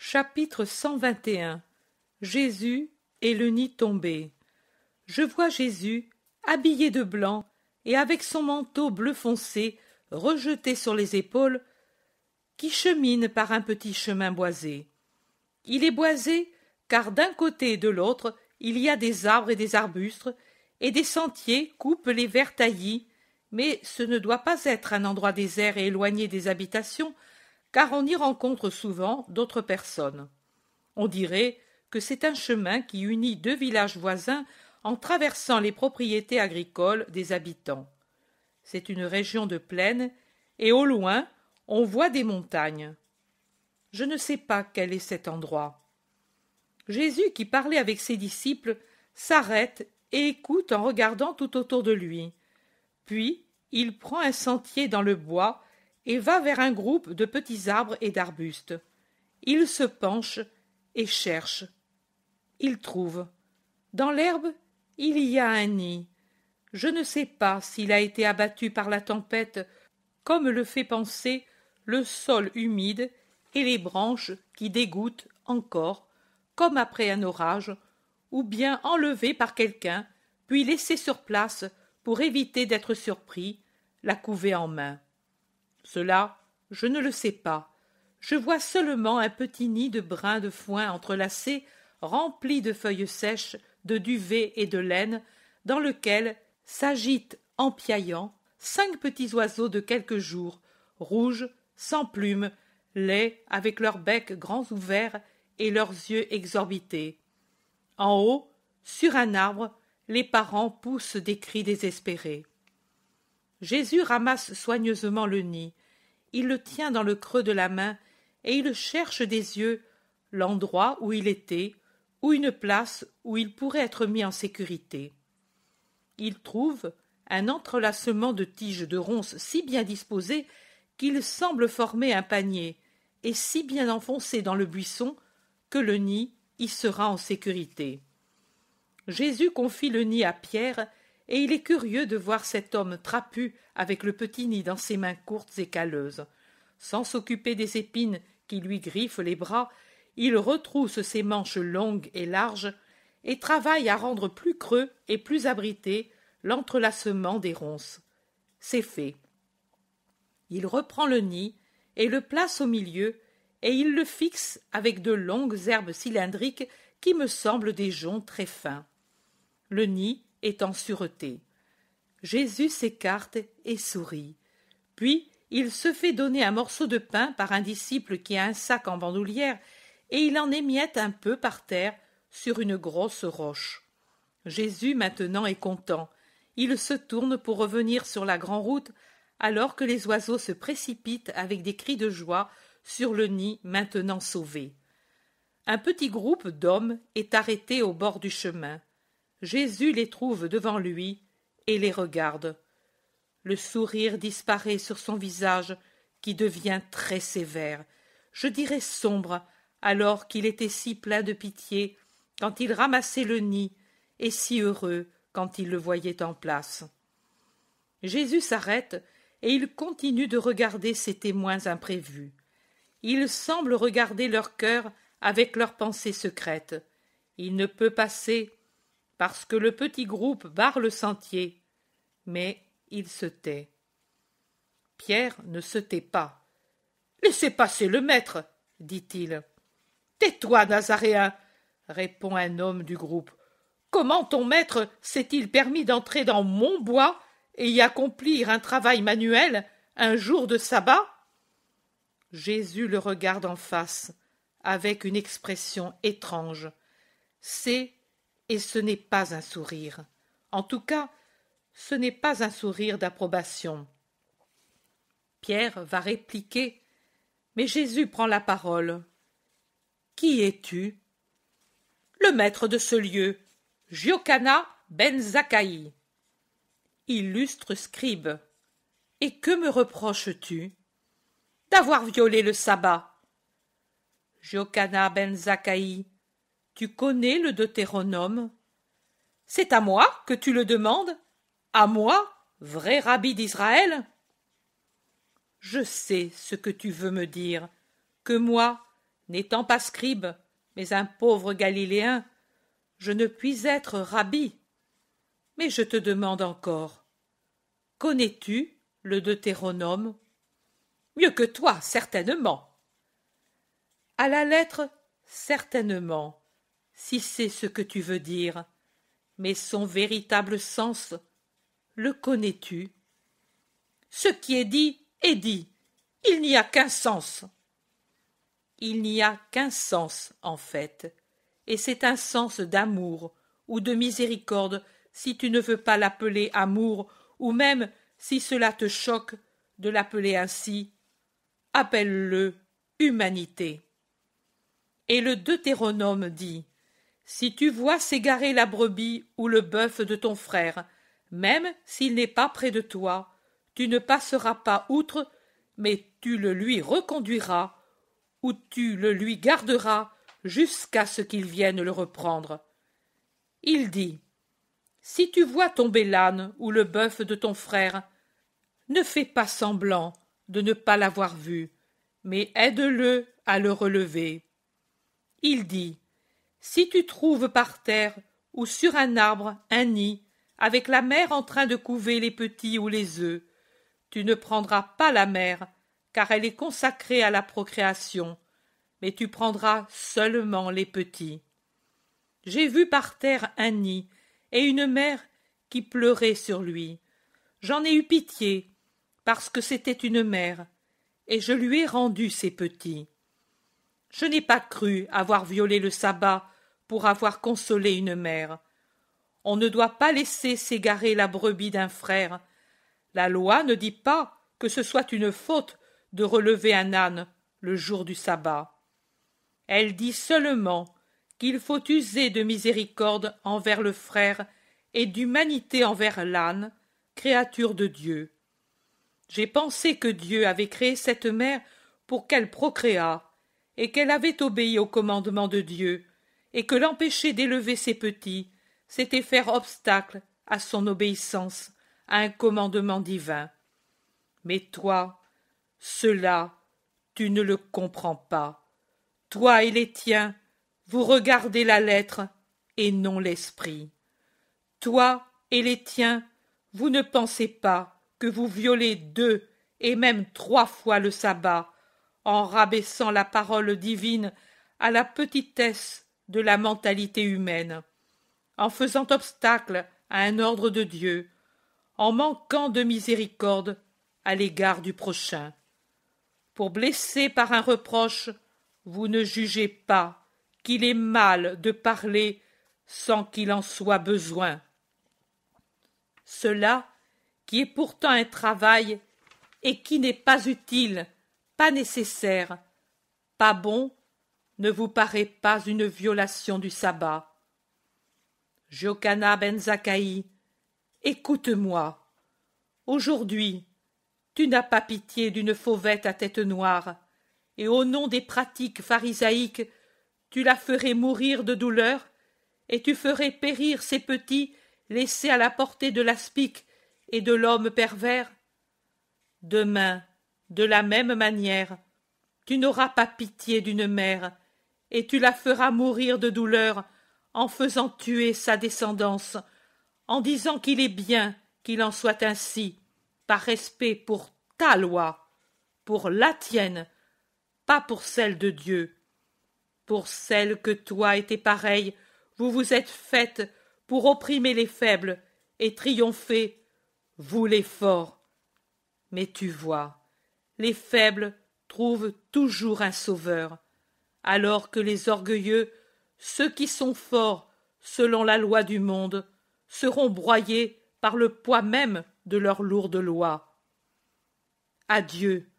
Chapitre 121. Jésus et le nid tombé. Je vois Jésus, habillé de blanc, et avec son manteau bleu foncé rejeté sur les épaules, qui chemine par un petit chemin boisé. Il est boisé car d'un côté et de l'autre il y a des arbres et des arbustes, et des sentiers coupent les verts taillis, mais ce ne doit pas être un endroit désert et éloigné des habitations, car on y rencontre souvent d'autres personnes. On dirait que c'est un chemin qui unit deux villages voisins en traversant les propriétés agricoles des habitants. C'est une région de plaine, et au loin, on voit des montagnes. Je ne sais pas quel est cet endroit. Jésus, qui parlait avec ses disciples, s'arrête et écoute en regardant tout autour de lui. Puis, il prend un sentier dans le bois et va vers un groupe de petits arbres et d'arbustes. Il se penche et cherche. Il trouve. Dans l'herbe, il y a un nid. Je ne sais pas s'il a été abattu par la tempête, comme le fait penser le sol humide et les branches qui dégoûtent encore, comme après un orage, ou bien enlevé par quelqu'un, puis laissé sur place pour éviter d'être surpris, la couvée en main. Cela, je ne le sais pas. Je vois seulement un petit nid de brins de foin entrelacés, rempli de feuilles sèches, de duvet et de laine, dans lequel s'agitent, en piaillant, 5 petits oiseaux de quelques jours, rouges, sans plumes, laids, avec leurs becs grands ouverts et leurs yeux exorbités. En haut, sur un arbre, les parents poussent des cris désespérés. Jésus ramasse soigneusement le nid. Il le tient dans le creux de la main et il cherche des yeux l'endroit où il était, ou une place où il pourrait être mis en sécurité. Il trouve un entrelacement de tiges de ronces si bien disposées qu'il semble former un panier, et si bien enfoncé dans le buisson que le nid y sera en sécurité. Jésus confie le nid à Pierre, et il est curieux de voir cet homme trapu avec le petit nid dans ses mains courtes et calleuses. Sans s'occuper des épines qui lui griffent les bras, il retrousse ses manches longues et larges et travaille à rendre plus creux et plus abrité l'entrelacement des ronces. C'est fait. Il reprend le nid et le place au milieu, et il le fixe avec de longues herbes cylindriques qui me semblent des joncs très fins. Le nid est en sûreté. Jésus s'écarte et sourit. Puis il se fait donner un morceau de pain par un disciple qui a un sac en bandoulière, et il en émiette un peu par terre sur une grosse roche. Jésus maintenant est content. Il se tourne pour revenir sur la grande route, alors que les oiseaux se précipitent avec des cris de joie sur le nid maintenant sauvé. Un petit groupe d'hommes est arrêté au bord du chemin. Jésus les trouve devant lui et les regarde. Le sourire disparaît sur son visage, qui devient très sévère, je dirais sombre, alors qu'il était si plein de pitié quand il ramassait le nid, et si heureux quand il le voyait en place. Jésus s'arrête, et il continue de regarder ses témoins imprévus. Il semble regarder leur cœur avec leurs pensées secrètes. Il ne peut passer, parce que le petit groupe barre le sentier, mais il se tait. Pierre ne se tait pas. « Laissez passer le maître, dit-il. « Tais-toi, Nazaréen, répond un homme du groupe. Comment ton maître s'est-il permis d'entrer dans mon bois et y accomplir un travail manuel un jour de sabbat ?» Jésus le regarde en face, avec une expression étrange. C'est et ce n'est pas un sourire. En tout cas, ce n'est pas un sourire d'approbation. Pierre va répliquer, mais Jésus prend la parole. « Qui es-tu » ? « Le maître de ce lieu, Jochana ben Zakkaï. »« Illustre scribe. Et que me reproches-tu » ? « D'avoir violé le sabbat. »« Jochana ben Zakkaï, tu connais le Deutéronome ? C'est à moi que tu le demandes ? À moi, vrai rabbi d'Israël ? Je sais ce que tu veux me dire, que moi, N'étant pas scribe, mais un pauvre Galiléen, je ne puis être rabbi. Mais je te demande encore, connais-tu le Deutéronome? Mieux que toi, certainement. À la lettre, certainement, si c'est ce que tu veux dire, mais son véritable sens, le connais-tu? Ce qui est dit, il n'y a qu'un sens. Il n'y a qu'un sens, en fait, et c'est un sens d'amour ou de miséricorde, si tu ne veux pas l'appeler amour, ou même, si cela te choque, de l'appeler ainsi, appelle-le humanité. Et le Deutéronome dit, si tu vois s'égarer la brebis ou le bœuf de ton frère, même s'il n'est pas près de toi, tu ne passeras pas outre, mais tu le lui reconduiras, ou tu le lui garderas jusqu'à ce qu'il vienne le reprendre. Il dit, si tu vois tomber l'âne ou le bœuf de ton frère, ne fais pas semblant de ne pas l'avoir vu, mais aide-le à le relever. Il dit, si tu trouves par terre ou sur un arbre un nid, avec la mère en train de couver les petits ou les œufs, tu ne prendras pas la mère, car elle est consacrée à la procréation, mais tu prendras seulement les petits. J'ai vu par terre un nid et une mère qui pleurait sur lui. J'en ai eu pitié, parce que c'était une mère, et je lui ai rendu ses petits. Je n'ai pas cru avoir violé le sabbat pour avoir consolé une mère. On ne doit pas laisser s'égarer la brebis d'un frère. La loi ne dit pas que ce soit une faute de relever un âne le jour du sabbat. Elle dit seulement qu'il faut user de miséricorde envers le frère et d'humanité envers l'âne, créature de Dieu. J'ai pensé que Dieu avait créé cette mère pour qu'elle procréât, et qu'elle avait obéi au commandement de Dieu, et que l'empêcher d'élever ses petits, c'était faire obstacle à son obéissance à un commandement divin. Mais toi, cela, tu ne le comprends pas. Toi et les tiens, vous regardez la lettre et non l'esprit. Toi et les tiens, vous ne pensez pas que vous violez 2 et même 3 fois le sabbat, en rabaissant la parole divine à la petitesse de la mentalité humaine, en faisant obstacle à un ordre de Dieu, en manquant de miséricorde à l'égard du prochain. Pour blesser par un reproche, vous ne jugez pas qu'il est mal de parler sans qu'il en soit besoin. Cela, qui est pourtant un travail et qui n'est pas utile, pas nécessaire, pas bon, ne vous paraît pas une violation du sabbat. Jochana ben Zakkaï, écoute-moi. Aujourd'hui, tu n'as pas pitié d'une fauvette à tête noire, et au nom des pratiques pharisaïques, tu la ferais mourir de douleur, et tu ferais périr ses petits laissés à la portée de l'aspic et de l'homme pervers. Demain, de la même manière, tu n'auras pas pitié d'une mère, et tu la feras mourir de douleur en faisant tuer sa descendance, en disant qu'il est bien qu'il en soit ainsi, par respect pour ta loi, pour la tienne, pas pour celle de Dieu. Pour celle que toi et tes pareils, vous vous êtes faites pour opprimer les faibles et triompher, vous les forts. Mais tu vois, les faibles trouvent toujours un sauveur, alors que les orgueilleux, ceux qui sont forts selon la loi du monde, seront broyés par le poids même de leur lourde loi. Adieu,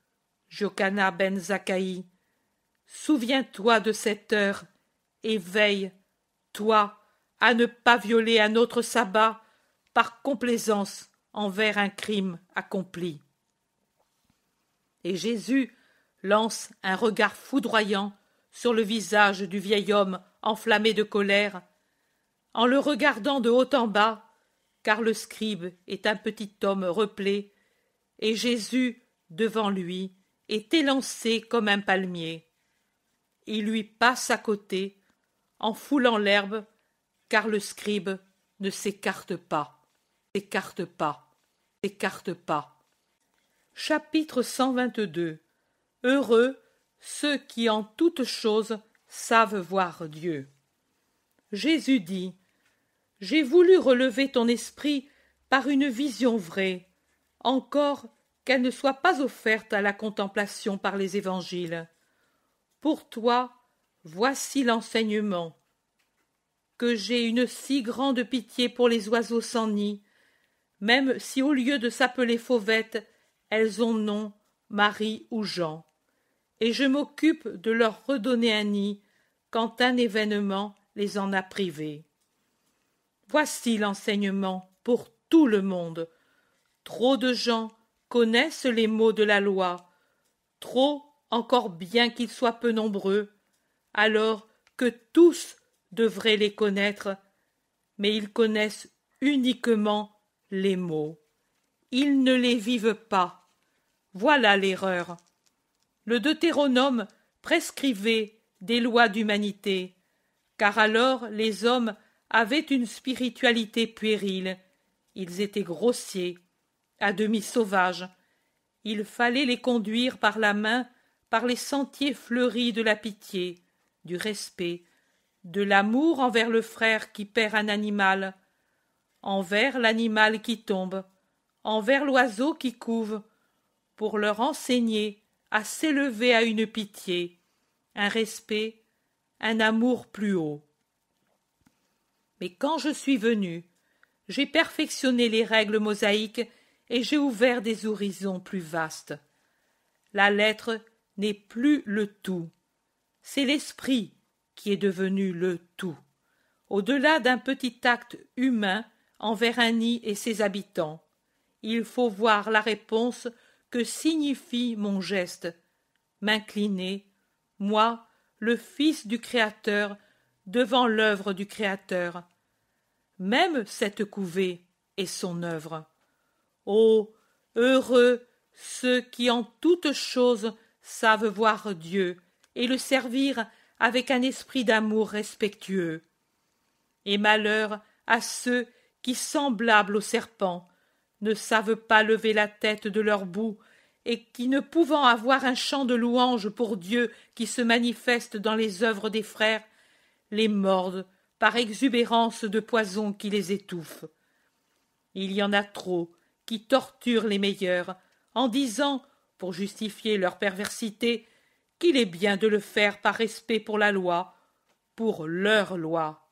Jochana ben Zakkaï. Souviens-toi de cette heure et veille, toi, à ne pas violer un autre sabbat par complaisance envers un crime accompli. Et Jésus lance un regard foudroyant sur le visage du vieil homme enflammé de colère, en le regardant de haut en bas, car le scribe est un petit homme replé, et Jésus, devant lui, est élancé comme un palmier. il lui passe à côté, en foulant l'herbe, car le scribe ne s'écarte pas, s'écarte pas, s'écarte pas. Chapitre 122. Heureux ceux qui en toutes choses savent voir Dieu. Jésus dit: J'ai voulu relever ton esprit par une vision vraie, encore qu'elle ne soit pas offerte à la contemplation par les évangiles. Pour toi, voici l'enseignement. Que j'ai une si grande pitié pour les oiseaux sans nid, même si au lieu de s'appeler fauvettes, elles ont nom Marie ou Jean, et je m'occupe de leur redonner un nid quand un événement les en a privés. Voici l'enseignement pour tout le monde. Trop de gens connaissent les mots de la loi, trop encore bien qu'ils soient peu nombreux, alors que tous devraient les connaître, mais ils connaissent uniquement les mots. Ils ne les vivent pas. Voilà l'erreur. Le Deutéronome prescrivait des lois d'humanité, car alors les hommes avaient une spiritualité puérile, ils étaient grossiers, à demi sauvages. Il fallait les conduire par la main par les sentiers fleuris de la pitié, du respect, de l'amour envers le frère qui perd un animal, envers l'animal qui tombe, envers l'oiseau qui couve, pour leur enseigner à s'élever à une pitié, un respect, un amour plus haut. Mais quand je suis venu, j'ai perfectionné les règles mosaïques et j'ai ouvert des horizons plus vastes. La lettre n'est plus le tout, c'est l'esprit qui est devenu le tout, au-delà d'un petit acte humain envers un nid et ses habitants. Il faut voir la réponse que signifie mon geste, m'incliner, moi, le Fils du Créateur, devant l'œuvre du Créateur. Même cette couvée est son œuvre. Ô heureux ceux qui en toutes choses savent voir Dieu et le servir avec un esprit d'amour respectueux. Et malheur à ceux qui, semblables au serpent, ne savent pas lever la tête de leur boue et qui, ne pouvant avoir un chant de louange pour Dieu qui se manifeste dans les œuvres des frères, les mordent par exubérance de poison qui les étouffe. Il y en a trop qui torturent les meilleurs en disant, pour justifier leur perversité, qu'il est bien de le faire par respect pour la loi, pour leur loi,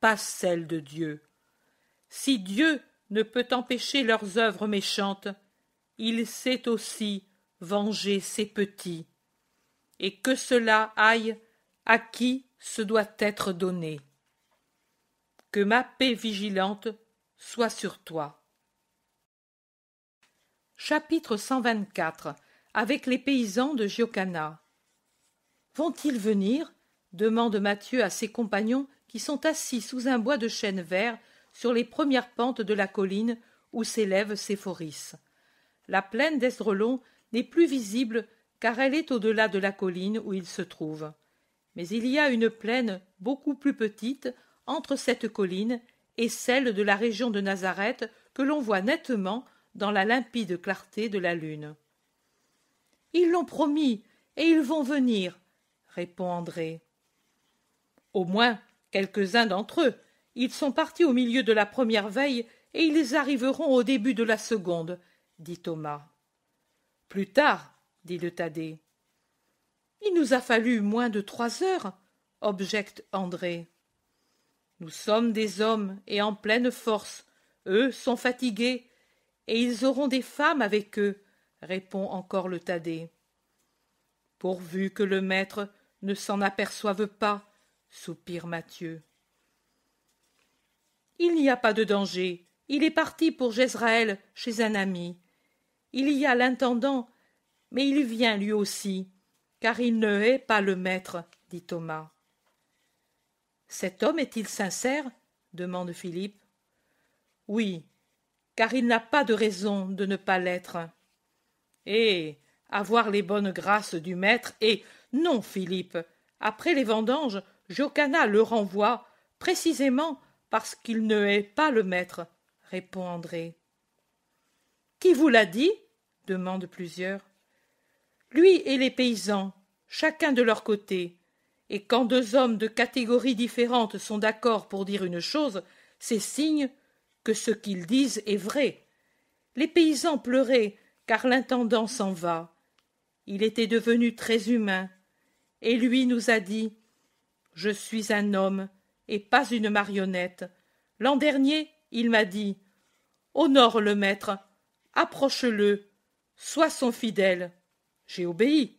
pas celle de Dieu. Si Dieu ne peut empêcher leurs œuvres méchantes, il sait aussi venger ses petits, et que cela aille à qui ce doit être donné. Que ma paix vigilante soit sur toi. Chapitre 124. Avec les paysans de Giocana. Vont-ils venir? Demande Matthieu à ses compagnons qui sont assis sous un bois de chêne vert sur les premières pentes de la colline où s'élève Séphoris. La plaine d'Esdraelon n'est plus visible car elle est au-delà de la colline où il se trouve. Mais il y a une plaine beaucoup plus petite entre cette colline et celle de la région de Nazareth que l'on voit nettement dans la limpide clarté de la lune. « Ils l'ont promis, et ils vont venir, » répond André. « Au moins quelques-uns d'entre eux. Ils sont partis au milieu de la première veille, et ils arriveront au début de la seconde, » dit Thomas. « Plus tard, » dit le Thaddée. « Il nous a fallu moins de 3 heures, » objecte André. « Nous sommes des hommes et en pleine force. Eux sont fatigués, et ils auront des femmes avec eux, » répond encore le Thaddée. « Pourvu que le maître ne s'en aperçoive pas, » soupire Matthieu. « Il n'y a pas de danger. Il est parti pour Jezraël chez un ami. Il y a l'intendant, mais il vient lui aussi, car il ne hait pas le maître, » dit Thomas. « Cet homme est-il sincère ?» demande Philippe. « Oui, car il n'a pas de raison de ne pas l'être. » « Et avoir les bonnes grâces du maître et... Non, Philippe, Après les vendanges, Jocanna le renvoie, précisément parce qu'il ne hait pas le maître, répond André. Qui vous l'a dit? Demandent plusieurs. Lui et les paysans, chacun de leur côté. Et quand deux hommes de catégories différentes sont d'accord pour dire une chose, c'est signe que ce qu'ils disent est vrai. Les paysans pleuraient, car l'intendant s'en va. Il était devenu très humain, et lui nous a dit « Je suis un homme, et pas une marionnette. L'an dernier, il m'a dit « Honore le maître, approche-le, sois son fidèle. » J'ai obéi.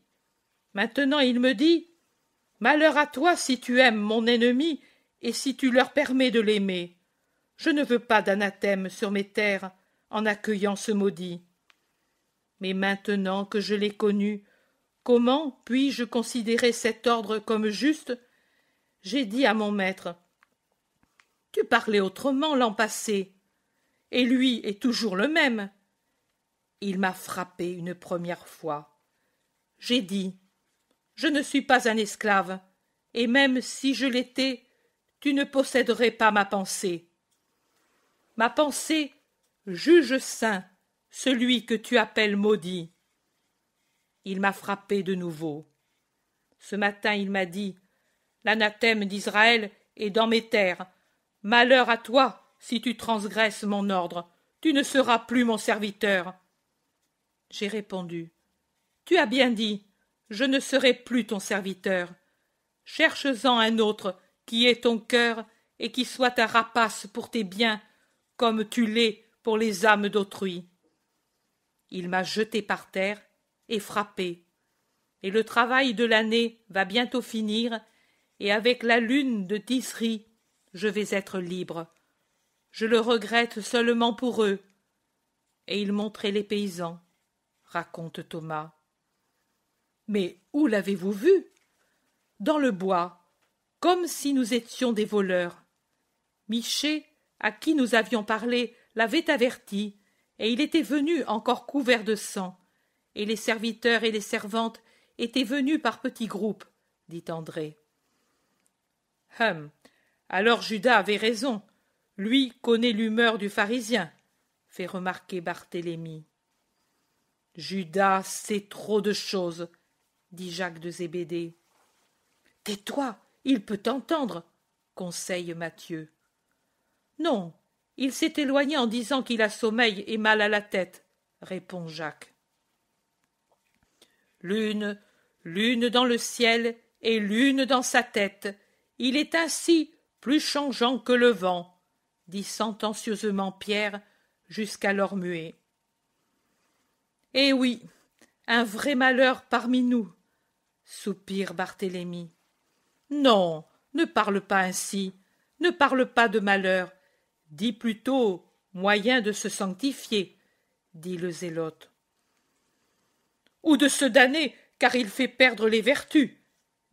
Maintenant il me dit « Malheur à toi si tu aimes mon ennemi et si tu leur permets de l'aimer. Je ne veux pas d'anathème sur mes terres en accueillant ce maudit. Mais maintenant que je l'ai connu, comment puis-je considérer cet ordre comme juste? J'ai dit à mon maître « Tu parlais autrement l'an passé, et lui est toujours le même. » Il m'a frappé une première fois. J'ai dit « Je ne suis pas un esclave, et même si je l'étais, tu ne posséderais pas ma pensée. Ma pensée juge saint celui que tu appelles maudit. » Il m'a frappé de nouveau. Ce matin il m'a dit « L'anathème d'Israël est dans mes terres. Malheur à toi si tu transgresses mon ordre. Tu ne seras plus mon serviteur. » J'ai répondu « Tu as bien dit, je ne serai plus ton serviteur. Cherche-en un autre qui ait ton cœur et qui soit ta rapace pour tes biens, comme tu l'es pour les âmes d'autrui. » Il m'a jeté par terre et frappé. Et le travail de l'année va bientôt finir, et avec la lune de Tisri, je vais être libre. Je le regrette seulement pour eux. Et il montrait les paysans, raconte Thomas. Mais où l'avez-vous vu? Dans le bois, comme si nous étions des voleurs. Michée, à qui nous avions parlé, l'avait averti, et il était venu encore couvert de sang, et les serviteurs et les servantes étaient venus par petits groupes, dit André. Alors Judas avait raison, lui connaît l'humeur du pharisien, fait remarquer Barthélemy. Judas sait trop de choses, dit Jacques de Zébédée. Tais-toi, il peut t'entendre, conseille Matthieu. Non, il s'est éloigné en disant qu'il a sommeil et mal à la tête, répond Jacques. Lune, lune dans le ciel et lune dans sa tête, il est ainsi plus changeant que le vent, dit sentencieusement Pierre, jusqu'alors muet. Eh oui, un vrai malheur parmi nous, soupire Barthélemy. Non, ne parle pas ainsi, ne parle pas de malheur, dis plutôt moyen de se sanctifier, dit le zélote. Ou de se damner, car il fait perdre les vertus,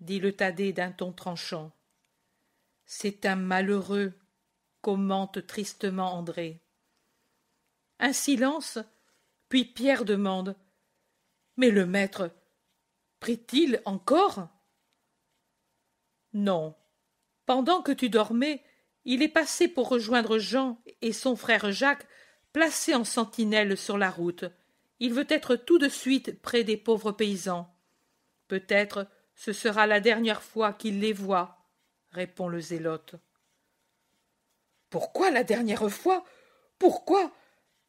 dit le Thaddée d'un ton tranchant. C'est un malheureux, commente tristement André. Un silence, puis Pierre demande « Mais le maître, prie-t-il encore ?» Non. Pendant que tu dormais, il est passé pour rejoindre Jean et son frère Jacques, placés en sentinelle sur la route. Il veut être tout de suite près des pauvres paysans. Peut-être ce sera la dernière fois qu'il les voit, répond le zélote. Pourquoi la dernière fois? Pourquoi?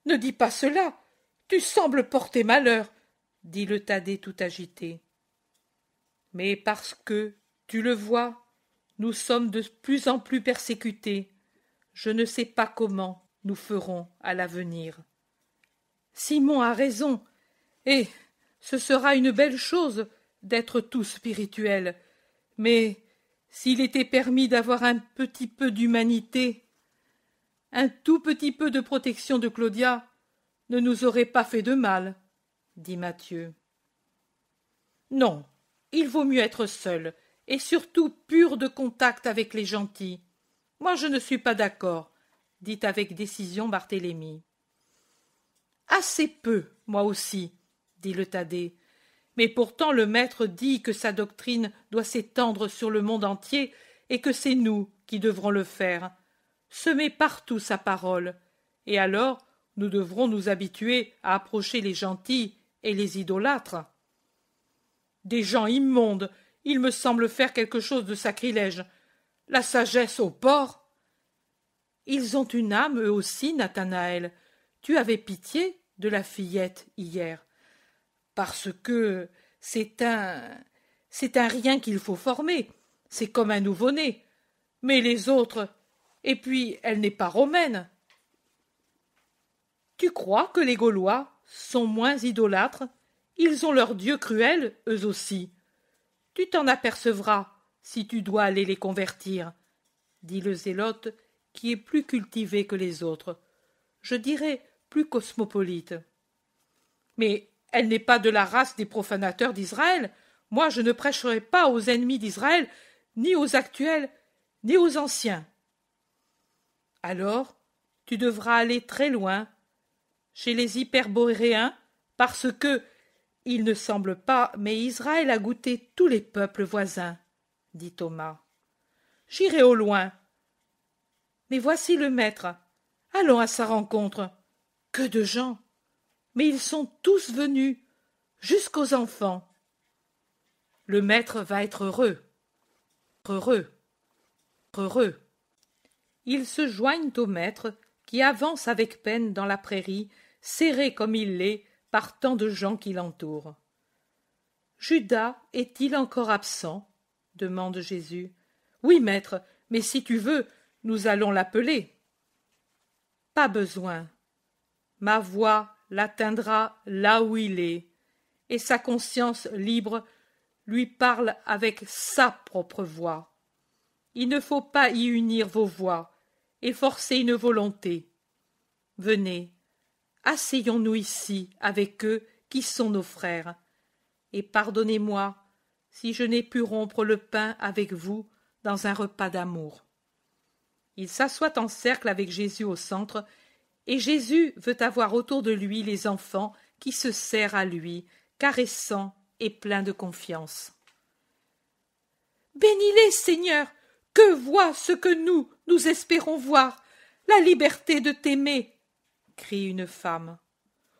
Ne dis pas cela. Tu sembles porter malheur, dit le Thaddée tout agité. Mais parce que, tu le vois, nous sommes de plus en plus persécutés. Je ne sais pas comment nous ferons à l'avenir. Simon a raison, et ce sera une belle chose d'être tous spirituels. Mais s'il était permis d'avoir un petit peu d'humanité, un tout petit peu de protection de Claudia ne nous aurait pas fait de mal, dit Matthieu. Non, il vaut mieux être seul, et surtout pur de contact avec les gentils. Moi je ne suis pas d'accord, dit avec décision Barthélemy. Assez peu, moi aussi, dit le Thaddée, Mais pourtant le Maître dit que sa doctrine doit s'étendre sur le monde entier et que c'est nous qui devrons le faire. Semer partout sa parole. Et alors, nous devrons nous habituer à approcher les gentils et les idolâtres. Des gens immondes, il me semble faire quelque chose de sacrilège. La sagesse au porc. Ils ont une âme, eux aussi, Nathanaël. Tu avais pitié de la fillette hier. Parce que c'est un rien qu'il faut former. C'est comme un nouveau-né. Mais les autres, et puis elle n'est pas romaine. Tu crois que les Gaulois sont moins idolâtres? Ils ont leurs dieux cruels, eux aussi. Tu t'en apercevras si tu dois aller les convertir, dit le zélote, qui est plus cultivé que les autres, je dirais plus cosmopolite. Mais elle n'est pas de la race des profanateurs d'Israël. Moi, je ne prêcherai pas aux ennemis d'Israël, ni aux actuels, ni aux anciens. Alors, tu devras aller très loin, chez les Hyperboréens, parce que, il ne semble pas, mais Israël a goûté tous les peuples voisins, dit Thomas. J'irai au loin. Mais voici le maître. Allons à sa rencontre. Que de gens! Mais ils sont tous venus, jusqu'aux enfants. Le maître va être heureux. Heureux. Heureux. Ils se joignent au maître, qui avance avec peine dans la prairie, serré comme il l'est par tant de gens qui l'entourent. Judas est-il encore absent? Demande Jésus. Oui, maître, mais si tu veux, nous allons l'appeler. Pas besoin. Ma voix l'atteindra là où il est, et sa conscience libre lui parle avec sa propre voix. Il ne faut pas y unir vos voix et forcer une volonté. Venez, asseyons-nous ici avec eux qui sont nos frères, et pardonnez-moi si je n'ai pu rompre le pain avec vous dans un repas d'amour. Il s'assoit en cercle avec Jésus au centre, et Jésus veut avoir autour de lui les enfants qui se serrent à lui, caressants et pleins de confiance. Bénis-les, Seigneur, que voient ce que nous espérons voir, la liberté de t'aimer, crie une femme.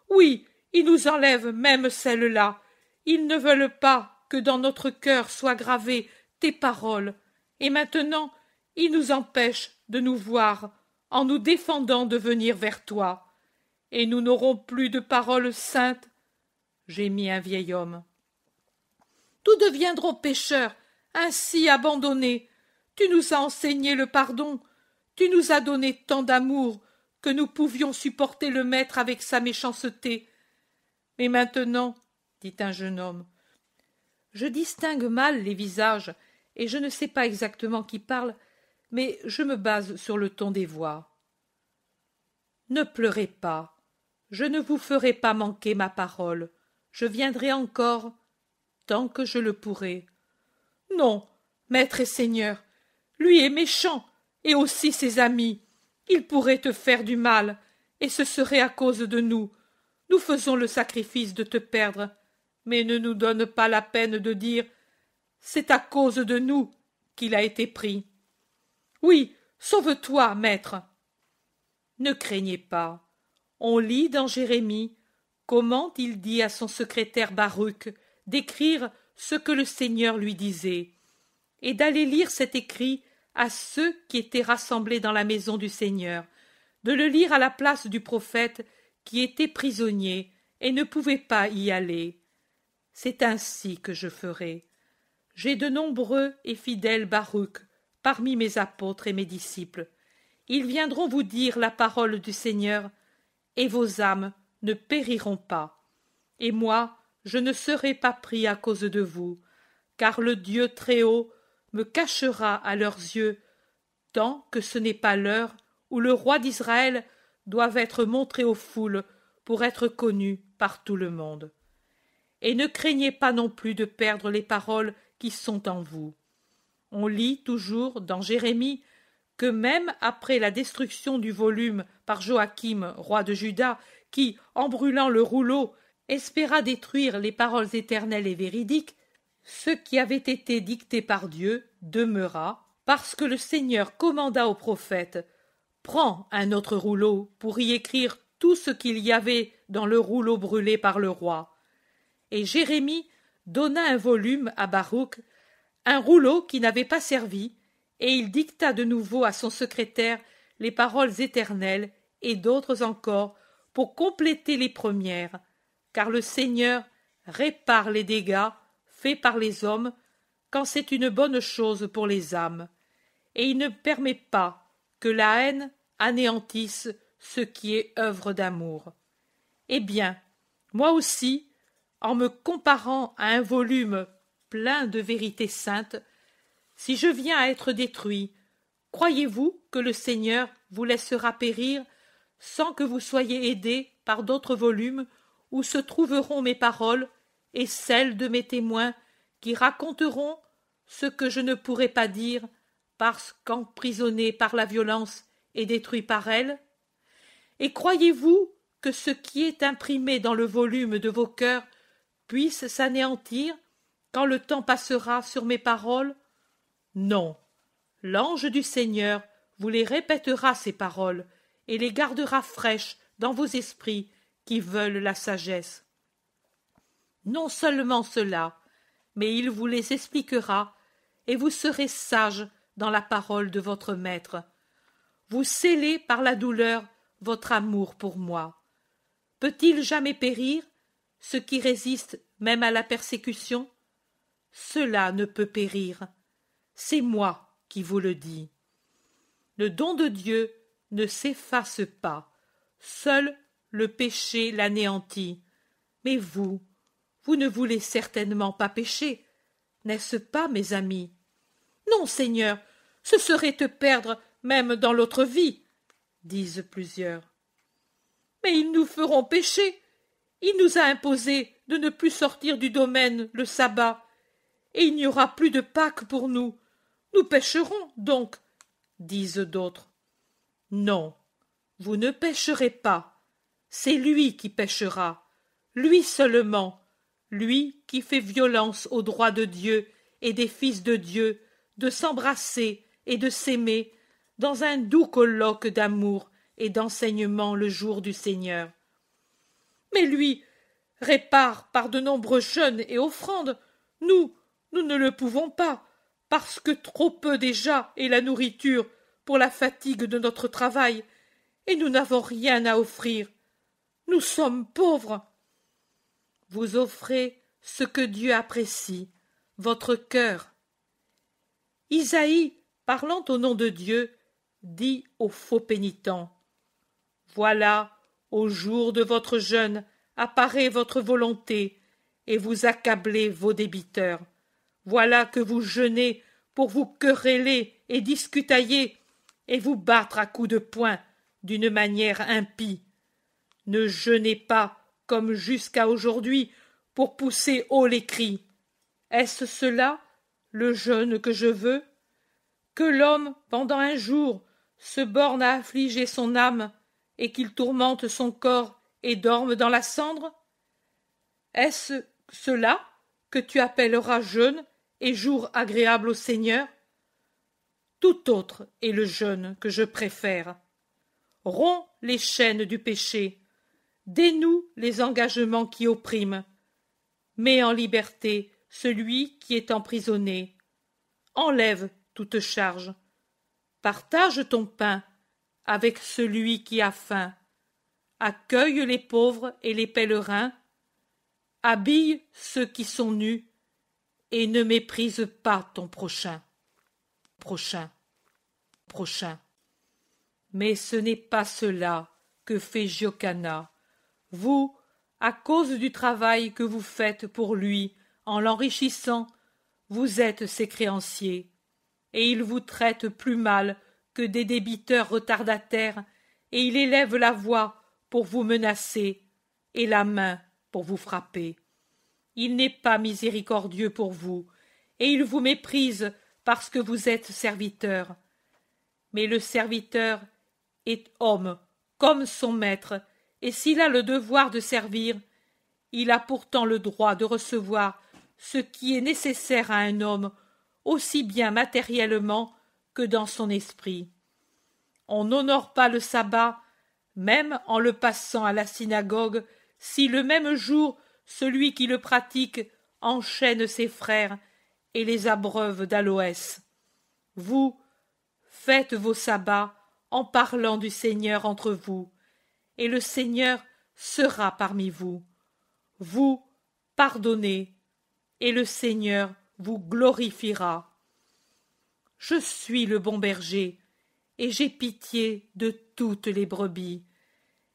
Oui, ils nous enlèvent même celle-là. Ils ne veulent pas que dans notre cœur soient gravées tes paroles, et maintenant ils nous empêchent de nous voir en nous défendant de venir vers toi, et nous n'aurons plus de paroles saintes, gémit un vieil homme. Nous deviendrons pécheurs, ainsi abandonnés. Tu nous as enseigné le pardon, tu nous as donné tant d'amour que nous pouvions supporter le maître avec sa méchanceté. Mais maintenant, dit un jeune homme, je distingue mal les visages, et je ne sais pas exactement qui parle, mais je me base sur le ton des voix. Ne pleurez pas, je ne vous ferai pas manquer ma parole, je viendrai encore, tant que je le pourrai. Non, maître et seigneur, lui est méchant, et aussi ses amis. Il pourrait te faire du mal, et ce serait à cause de nous. Nous faisons le sacrifice de te perdre, mais ne nous donne pas la peine de dire « c'est à cause de nous qu'il a été pris ». Oui, sauve-toi, maître. Ne craignez pas. On lit dans Jérémie comment il dit à son secrétaire Baruch d'écrire ce que le Seigneur lui disait, et d'aller lire cet écrit à ceux qui étaient rassemblés dans la maison du Seigneur, de le lire à la place du prophète qui était prisonnier et ne pouvait pas y aller. C'est ainsi que je ferai. J'ai de nombreux et fidèles Baruch parmi mes apôtres et mes disciples. Ils viendront vous dire la parole du Seigneur, et vos âmes ne périront pas. Et moi, je ne serai pas pris à cause de vous, car le Dieu Très-Haut me cachera à leurs yeux, tant que ce n'est pas l'heure où le roi d'Israël doit être montré aux foules pour être connu par tout le monde. Et ne craignez pas non plus de perdre les paroles qui sont en vous. On lit toujours dans Jérémie que même après la destruction du volume par Joachim, roi de Juda, qui, en brûlant le rouleau, espéra détruire les paroles éternelles et véridiques, ce qui avait été dicté par Dieu demeura, parce que le Seigneur commanda au prophète « Prends un autre rouleau pour y écrire tout ce qu'il y avait dans le rouleau brûlé par le roi. » Et Jérémie donna un volume à Baruch, un rouleau qui n'avait pas servi, et il dicta de nouveau à son secrétaire les paroles éternelles et d'autres encore pour compléter les premières, car le Seigneur répare les dégâts faits par les hommes quand c'est une bonne chose pour les âmes, et il ne permet pas que la haine anéantisse ce qui est œuvre d'amour. Eh bien, moi aussi, en me comparant à un volume plein de vérités saintes, si je viens à être détruit, croyez-vous que le Seigneur vous laissera périr sans que vous soyez aidés par d'autres volumes où se trouveront mes paroles et celles de mes témoins qui raconteront ce que je ne pourrai pas dire parce qu'emprisonné par la violence et détruit par elle? Et croyez-vous que ce qui est imprimé dans le volume de vos cœurs puisse s'anéantir quand le temps passera sur mes paroles? Non, l'ange du Seigneur vous les répétera ces paroles et les gardera fraîches dans vos esprits qui veulent la sagesse. Non seulement cela, mais il vous les expliquera et vous serez sages dans la parole de votre maître. Vous scellez par la douleur votre amour pour moi. Peut-il jamais périr, ce qui résiste même à la persécution? Cela ne peut périr. C'est moi qui vous le dis. Le don de Dieu ne s'efface pas. Seul le péché l'anéantit. Mais vous ne voulez certainement pas pécher, n'est-ce pas, mes amis? Non, Seigneur, ce serait te perdre même dans l'autre vie, disent plusieurs. Mais ils nous feront pécher. Il nous a imposé de ne plus sortir du domaine le sabbat, et il n'y aura plus de Pâques pour nous. Nous pécherons donc, disent d'autres. Non, vous ne pécherez pas. C'est lui qui péchera, lui seulement, lui qui fait violence au droit de Dieu et des fils de Dieu de s'embrasser et de s'aimer dans un doux colloque d'amour et d'enseignement le jour du Seigneur. Mais lui répare par de nombreux jeûnes et offrandes. Nous ne le pouvons pas, parce que trop peu déjà est la nourriture pour la fatigue de notre travail, et nous n'avons rien à offrir. Nous sommes pauvres. Vous offrez ce que Dieu apprécie, votre cœur. Isaïe, parlant au nom de Dieu, dit aux faux pénitents: Voilà, au jour de votre jeûne, apparaît votre volonté, et vous accablez vos débiteurs. Voilà que vous jeûnez pour vous quereller et discutailler, et vous battre à coups de poing d'une manière impie. Ne jeûnez pas, comme jusqu'à aujourd'hui, pour pousser haut les cris. Est-ce cela, le jeûne que je veux? Que l'homme, pendant un jour, se borne à affliger son âme, et qu'il tourmente son corps et dorme dans la cendre? Est-ce cela que tu appelleras jeûne et jour agréable au Seigneur? Tout autre est le jeûne que je préfère. Romps les chaînes du péché, dénoue les engagements qui oppriment, mets en liberté celui qui est emprisonné, enlève toute charge, partage ton pain avec celui qui a faim, accueille les pauvres et les pèlerins, habille ceux qui sont nus, et ne méprise pas ton prochain. Mais ce n'est pas cela que fait Jocanna. Vous, à cause du travail que vous faites pour lui en l'enrichissant, vous êtes ses créanciers, et il vous traite plus mal que des débiteurs retardataires, et il élève la voix pour vous menacer et la main pour vous frapper. Il n'est pas miséricordieux pour vous, et il vous méprise parce que vous êtes serviteur. Mais le serviteur est homme comme son maître, et s'il a le devoir de servir, il a pourtant le droit de recevoir ce qui est nécessaire à un homme, aussi bien matériellement que dans son esprit. On n'honore pas le sabbat, même en le passant à la synagogue, si le même jour celui qui le pratique enchaîne ses frères et les abreuve d'aloès. Vous, faites vos sabbats en parlant du Seigneur entre vous, et le Seigneur sera parmi vous. Vous, pardonnez, et le Seigneur vous glorifiera. Je suis le bon berger, et j'ai pitié de toutes les brebis.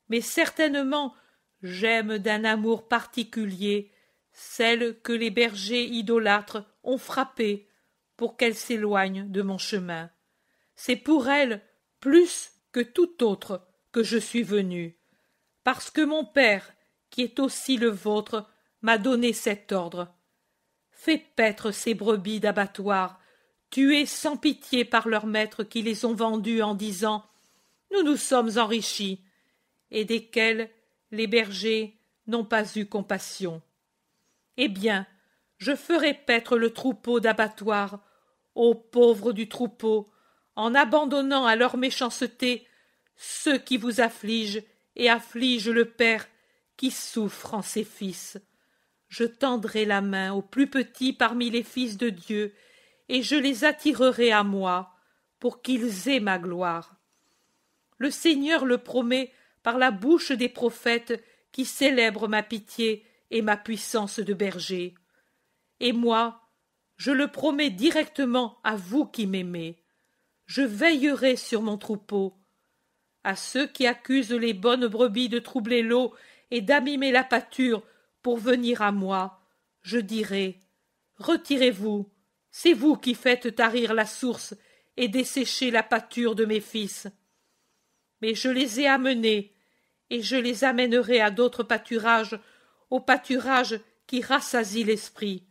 Mais certainement, j'aime d'un amour particulier celles que les bergers idolâtres ont frappées pour qu'elles s'éloignent de mon chemin. C'est pour elles, plus que tout autre, que je suis venu, parce que mon Père, qui est aussi le vôtre, m'a donné cet ordre. Fais paître ces brebis d'abattoir, tuées sans pitié par leurs maîtres qui les ont vendues en disant « Nous nous sommes enrichis », et desquelles les bergers n'ont pas eu compassion. Eh bien, je ferai paître le troupeau d'abattoir, aux pauvres du troupeau, en abandonnant à leur méchanceté ceux qui vous affligent et affligent le Père qui souffre en ses fils. Je tendrai la main aux plus petits parmi les fils de Dieu, et je les attirerai à moi, pour qu'ils aient ma gloire. Le Seigneur le promet par la bouche des prophètes qui célèbrent ma pitié et ma puissance de berger. Et moi, je le promets directement à vous qui m'aimez. Je veillerai sur mon troupeau. À ceux qui accusent les bonnes brebis de troubler l'eau et d'abîmer la pâture pour venir à moi, je dirai « Retirez-vous, c'est vous qui faites tarir la source et dessécher la pâture de mes fils. » Mais je les ai amenés, et je les amènerai à d'autres pâturages, au pâturage qui rassasie l'esprit.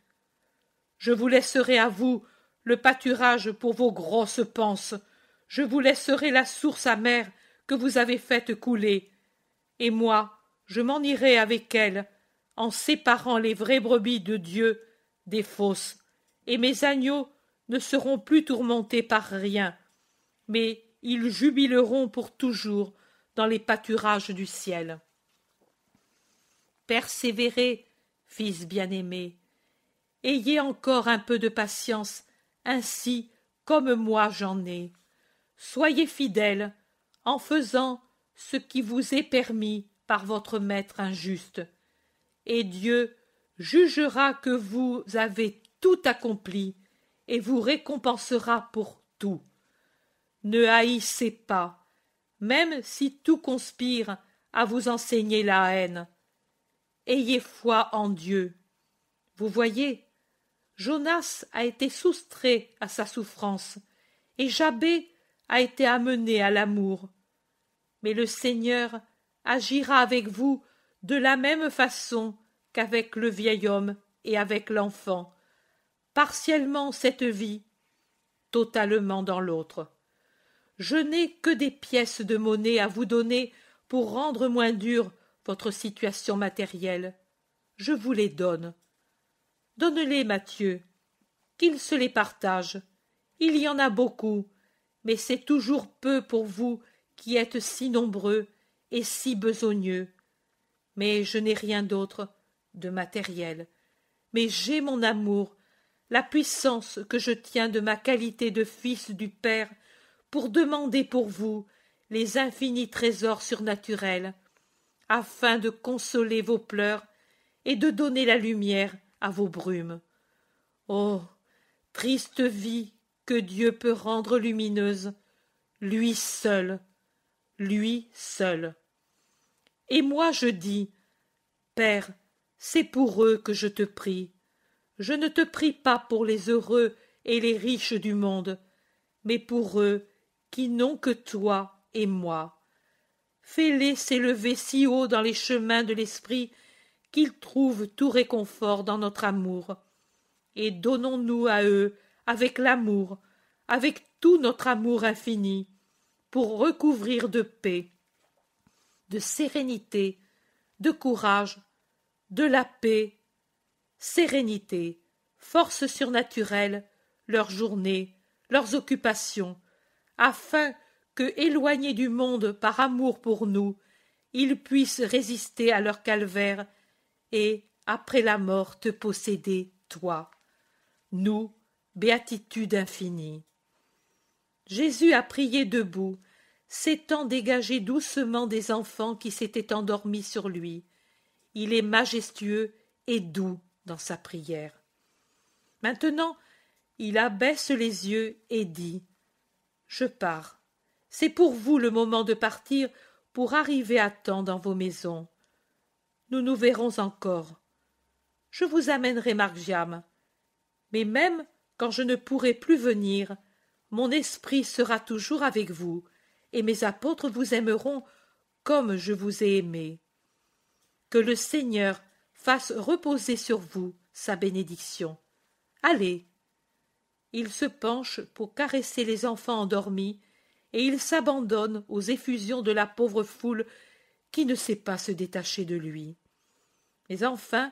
Je vous laisserai à vous le pâturage pour vos grosses panses, je vous laisserai la source amère que vous avez faite couler, et moi, je m'en irai avec elle, en séparant les vraies brebis de Dieu des fausses, et mes agneaux ne seront plus tourmentés par rien, mais ils jubileront pour toujours dans les pâturages du ciel. Persévérez, fils bien-aimés, ayez encore un peu de patience, ainsi comme moi j'en ai. Soyez fidèles, en faisant ce qui vous est permis par votre maître injuste, et Dieu jugera que vous avez tout accompli et vous récompensera pour tout. Ne haïssez pas, même si tout conspire à vous enseigner la haine. Ayez foi en Dieu. Vous voyez, Jonas a été soustrait à sa souffrance, et Jabé a été amené à l'amour. Mais le Seigneur agira avec vous de la même façon qu'avec le vieil homme et avec l'enfant, partiellement cette vie, totalement dans l'autre. Je n'ai que des pièces de monnaie à vous donner pour rendre moins dure votre situation matérielle. Je vous les donne. Donne-les, Matthieu, qu'il se les partage. Il y en a beaucoup, mais c'est toujours peu pour vous qui êtes si nombreux et si besogneux. Mais je n'ai rien d'autre de matériel. Mais j'ai mon amour, la puissance que je tiens de ma qualité de fils du Père pour demander pour vous les infinis trésors surnaturels, afin de consoler vos pleurs et de donner la lumière à vos brumes. Oh, triste vie que Dieu peut rendre lumineuse, lui seul, lui seul. Et moi je dis, Père, c'est pour eux que je te prie. Je ne te prie pas pour les heureux et les riches du monde, mais pour eux qui n'ont que toi et moi. Fais-les s'élever si haut dans les chemins de l'esprit qu'ils trouvent tout réconfort dans notre amour. Et donnons-nous à eux avec l'amour, avec tout notre amour infini, pour recouvrir de paix, de sérénité, de courage, de la paix, sérénité, force surnaturelle, leurs journées, leurs occupations, afin que, éloignés du monde par amour pour nous, ils puissent résister à leur calvaire et, après la mort, te posséder, toi. Nous, béatitude infinie. Jésus a prié debout, s'étant dégagé doucement des enfants qui s'étaient endormis sur lui. Il est majestueux et doux dans sa prière. Maintenant, il abaisse les yeux et dit « Je pars. C'est pour vous le moment de partir pour arriver à temps dans vos maisons. Nous nous verrons encore. Je vous amènerai Margiam. Mais même quand je ne pourrai plus venir, mon esprit sera toujours avec vous, et mes apôtres vous aimeront comme je vous ai aimé. Que le Seigneur fasse reposer sur vous sa bénédiction. Allez. » Il se penche pour caresser les enfants endormis, et il s'abandonne aux effusions de la pauvre foule qui ne sait pas se détacher de lui. Mais enfin,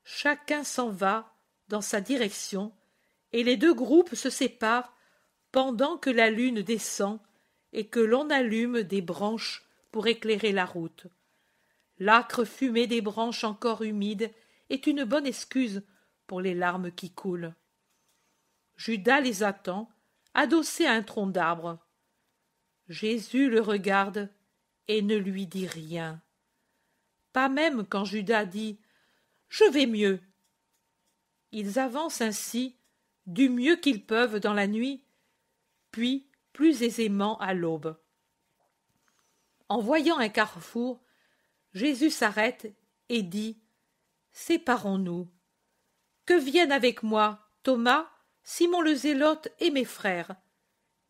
chacun s'en va dans sa direction, et les deux groupes se séparent pendant que la lune descend et que l'on allume des branches pour éclairer la route. L'âcre fumée des branches encore humides est une bonne excuse pour les larmes qui coulent. Judas les attend, adossé à un tronc d'arbre. Jésus le regarde et ne lui dit rien. Pas même quand Judas dit « Je vais mieux ». Ils avancent ainsi du mieux qu'ils peuvent dans la nuit, puis plus aisément à l'aube. En voyant un carrefour, Jésus s'arrête et dit « Séparons-nous. Que viennent avec moi Thomas, Simon le Zélote et mes frères.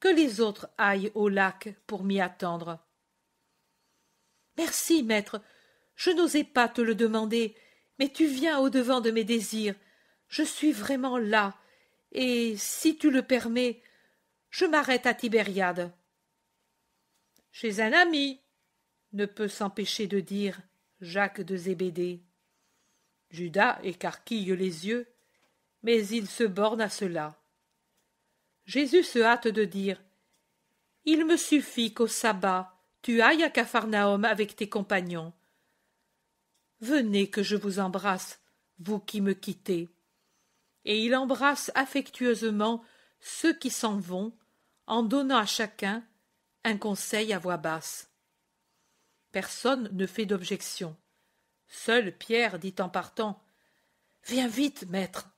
Que les autres aillent au lac pour m'y attendre. » « Merci, maître, je n'osais pas te le demander, mais tu viens au-devant de mes désirs. Je suis vraiment là, et, si tu le permets, je m'arrête à Tibériade. » « Chez un ami, » ne peut s'empêcher de dire Jacques de Zébédée. Judas écarquille les yeux, mais il se borne à cela. Jésus se hâte de dire « Il me suffit qu'au sabbat, tu ailles à Capharnaüm avec tes compagnons. Venez que je vous embrasse, vous qui me quittez. » Et il embrasse affectueusement ceux qui s'en vont, en donnant à chacun un conseil à voix basse. Personne ne fait d'objection. Seul Pierre dit en partant « Viens vite, maître !»«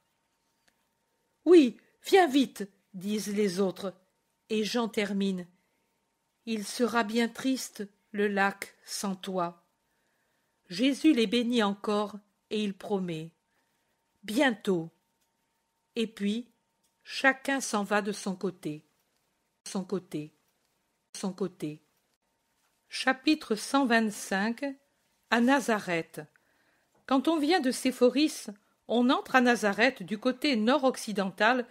Oui, viens vite !» disent les autres, et Jean termine « Il sera bien triste, le lac, sans toi. » Jésus les bénit encore, et il promet « Bientôt !» Et puis, chacun s'en va de son côté. Chapitre 125. À Nazareth. Quand on vient de Séphoris, on entre à Nazareth du côté nord-occidental,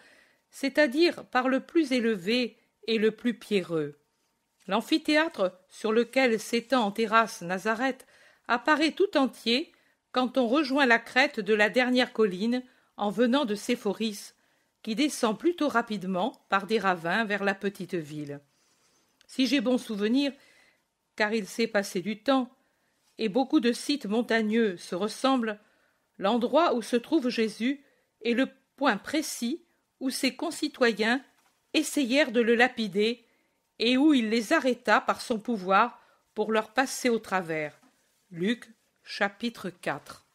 c'est-à-dire par le plus élevé et le plus pierreux. L'amphithéâtre sur lequel s'étend en terrasse Nazareth apparaît tout entier quand on rejoint la crête de la dernière colline en venant de Séphoris, qui descend plutôt rapidement par des ravins vers la petite ville. Si j'ai bon souvenir, car il s'est passé du temps, et beaucoup de sites montagneux se ressemblent, l'endroit où se trouve Jésus est le point précis où ses concitoyens essayèrent de le lapider et où il les arrêta par son pouvoir pour leur passer au travers. Luc, chapitre 4.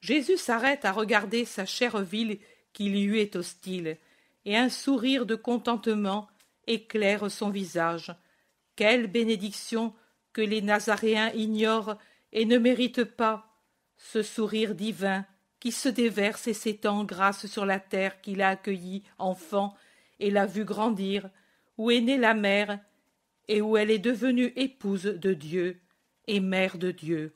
Jésus s'arrête à regarder sa chère ville qui lui est hostile, et un sourire de contentement éclaire son visage. Quelle bénédiction que les Nazaréens ignorent et ne méritent pas, ce sourire divin qui se déverse et s'étend grâce sur la terre qu'il a accueillie enfant et l'a vue grandir, où est née la mère et où elle est devenue épouse de Dieu et mère de Dieu.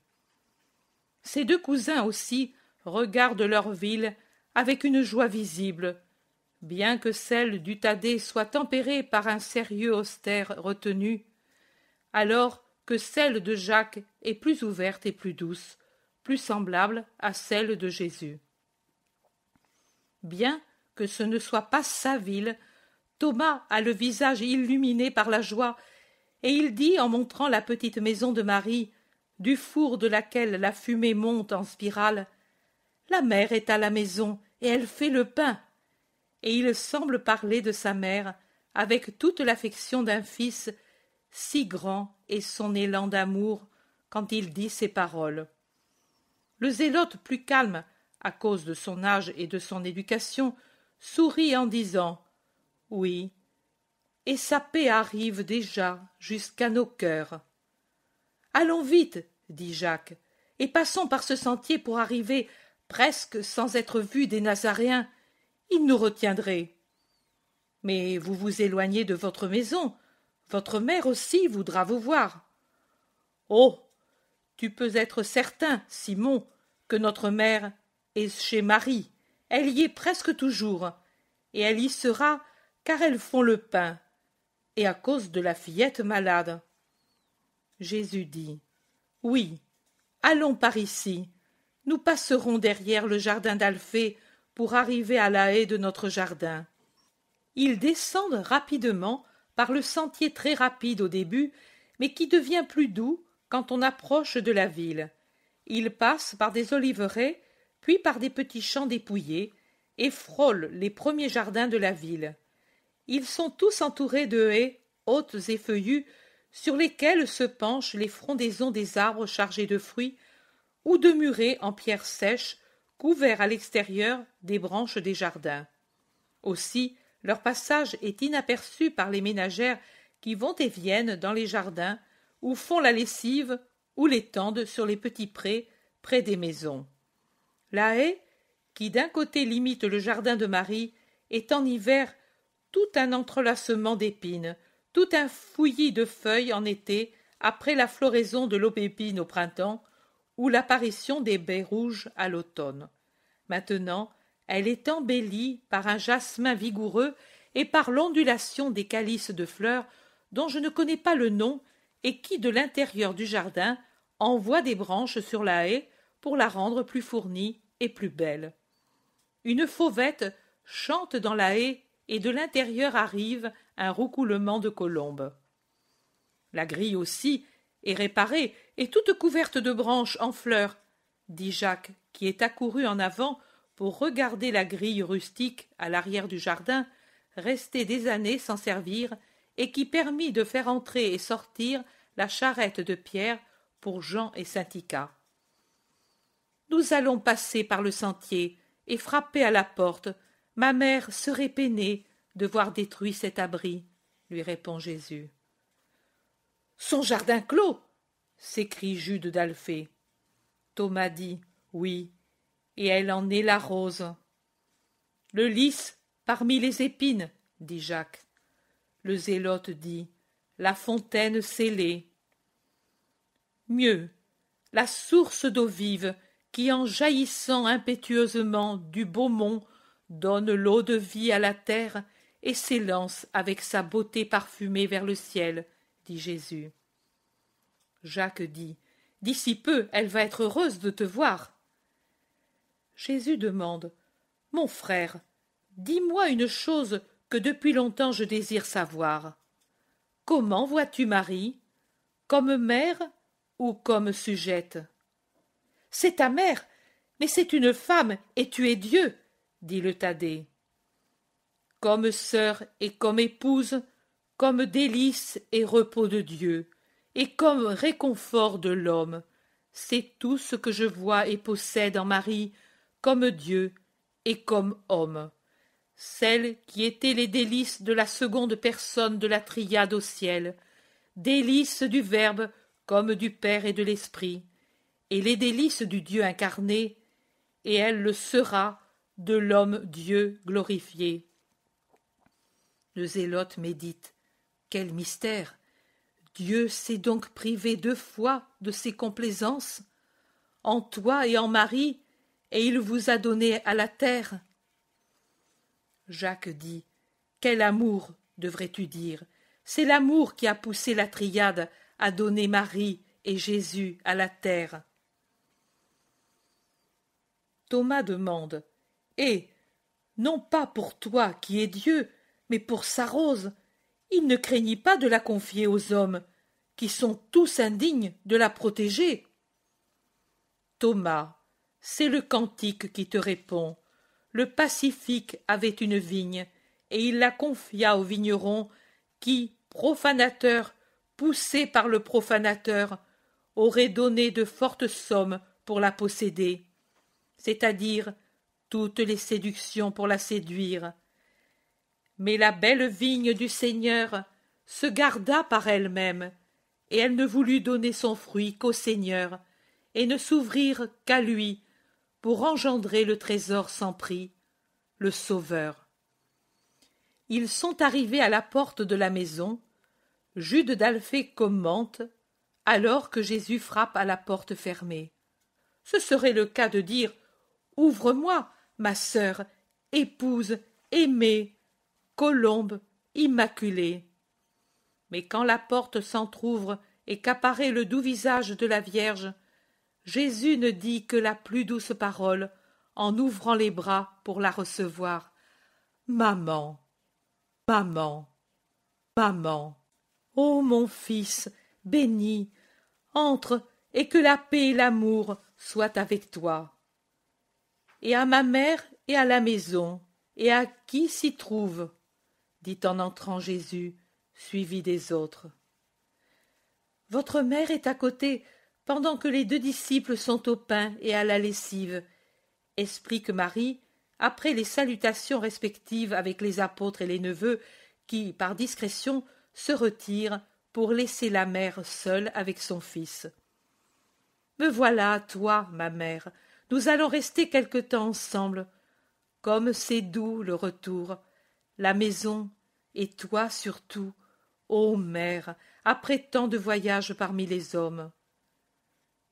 Ses deux cousins aussi regardent leur ville avec une joie visible, bien que celle du Thaddée soit tempérée par un sérieux austère retenu, alors que celle de Jacques est plus ouverte et plus douce, plus semblable à celle de Jésus. Bien que ce ne soit pas sa ville, Thomas a le visage illuminé par la joie, et il dit en montrant la petite maison de Marie, du four de laquelle la fumée monte en spirale, « La mère est à la maison, et elle fait le pain. » Et il semble parler de sa mère avec toute l'affection d'un fils, si grand est son élan d'amour quand il dit ces paroles. Le zélote, plus calme à cause de son âge et de son éducation, sourit en disant « Oui, et sa paix arrive déjà jusqu'à nos cœurs. »« Allons vite, dit Jacques, et passons par ce sentier pour arriver presque sans être vus des Nazaréens. Ils nous retiendraient. »« Mais vous vous éloignez de votre maison. Votre mère aussi voudra vous voir. »« Oh, tu peux être certain, Simon, que notre mère est chez Marie. Elle y est presque toujours, et elle y sera, car elles font le pain, et à cause de la fillette malade. » Jésus dit, « Oui, allons par ici. Nous passerons derrière le jardin d'Alphée pour arriver à la haie de notre jardin. » Ils descendent rapidement par le sentier très rapide au début, mais qui devient plus doux quand on approche de la ville. Ils passent par des oliveraies, puis par des petits champs dépouillés, et frôlent les premiers jardins de la ville. Ils sont tous entourés de haies hautes et feuillues, sur lesquelles se penchent les frondaisons des arbres chargés de fruits, ou de murets en pierre sèche, couverts à l'extérieur des branches des jardins. Aussi, leur passage est inaperçu par les ménagères qui vont et viennent dans les jardins, ou font la lessive, ou l'étendent sur les petits prés près des maisons. La haie, qui d'un côté limite le jardin de Marie, est en hiver tout un entrelacement d'épines, tout un fouillis de feuilles en été, après la floraison de l'aubépine au printemps, ou l'apparition des baies rouges à l'automne. Maintenant, elle est embellie par un jasmin vigoureux et par l'ondulation des calices de fleurs dont je ne connais pas le nom et qui, de l'intérieur du jardin, envoient des branches sur la haie pour la rendre plus fournie et plus belle. Une fauvette chante dans la haie et de l'intérieur arrive un roucoulement de colombes. La grille aussi est réparée et toute couverte de branches en fleurs, dit Jacques, qui est accouru en avant pour regarder la grille rustique à l'arrière du jardin, restée des années sans servir, et qui permit de faire entrer et sortir la charrette de pierre pour Jean et Saint-Ica. Nous allons passer par le sentier et frapper à la porte. Ma mère serait peinée de voir détruit cet abri, lui répond Jésus. Son jardin clos, s'écrie Jude d'Alphée. Thomas dit, oui, et elle en est la rose. Le lys parmi les épines, dit Jacques. Le zélote dit, la fontaine scellée. Mieux, la source d'eau vive qui, en jaillissant impétueusement du beau mont, donne l'eau de vie à la terre et s'élance avec sa beauté parfumée vers le ciel, dit Jésus. Jacques dit, d'ici peu, elle va être heureuse de te voir. Jésus demande, mon frère, dis-moi une chose que depuis longtemps je désire savoir. Comment vois-tu Marie? Comme mère ou comme sujette? C'est ta mère, mais c'est une femme et tu es Dieu, dit le Thaddée. Comme sœur et comme épouse, comme délice et repos de Dieu, et comme réconfort de l'homme, c'est tout ce que je vois et possède en Marie, comme Dieu et comme homme, celles qui étaient les délices de la seconde personne de la triade au ciel, délices du Verbe comme du Père et de l'Esprit, et les délices du Dieu incarné, et elle le sera de l'homme Dieu glorifié. Le zélote médite. Quel mystère! Dieu s'est donc privé 2 fois de ses complaisances, en toi et en Marie, et il vous a donné à la terre. Jacques dit, quel amour, devrais-tu dire, c'est l'amour qui a poussé la triade à donner Marie et Jésus à la terre. Thomas demande. Et, non pas pour toi qui es Dieu, mais pour sa rose, il ne craignit pas de la confier aux hommes, qui sont tous indignes de la protéger. Thomas, c'est le cantique qui te répond. Le Pacifique avait une vigne, et il la confia au vigneron qui, profanateur, poussé par le profanateur, aurait donné de fortes sommes pour la posséder, c'est-à-dire toutes les séductions pour la séduire. Mais la belle vigne du Seigneur se garda par elle-même, et elle ne voulut donner son fruit qu'au Seigneur, et ne s'ouvrir qu'à lui, pour engendrer le trésor sans prix, le Sauveur. Ils sont arrivés à la porte de la maison. Jude d'Alphée commente, alors que Jésus frappe à la porte fermée. Ce serait le cas de dire « Ouvre-moi, ma sœur, épouse, aimée, colombe, immaculée ». Mais quand la porte s'entr'ouvre et qu'apparaît le doux visage de la Vierge, Jésus ne dit que la plus douce parole en ouvrant les bras pour la recevoir. « Maman, maman, maman, ô mon fils, béni, entre et que la paix et l'amour soient avec toi. Et à ma mère et à la maison, et à qui s'y trouve, dit en entrant Jésus, suivi des autres. Votre mère est à côté, pendant que les 2 disciples sont au pain et à la lessive, explique Marie, après les salutations respectives avec les apôtres et les neveux, qui, par discrétion, se retirent pour laisser la mère seule avec son fils. Me voilà, toi, ma mère, nous allons rester quelque temps ensemble. Comme c'est doux le retour, la maison, et toi surtout, ô mère, après tant de voyages parmi les hommes,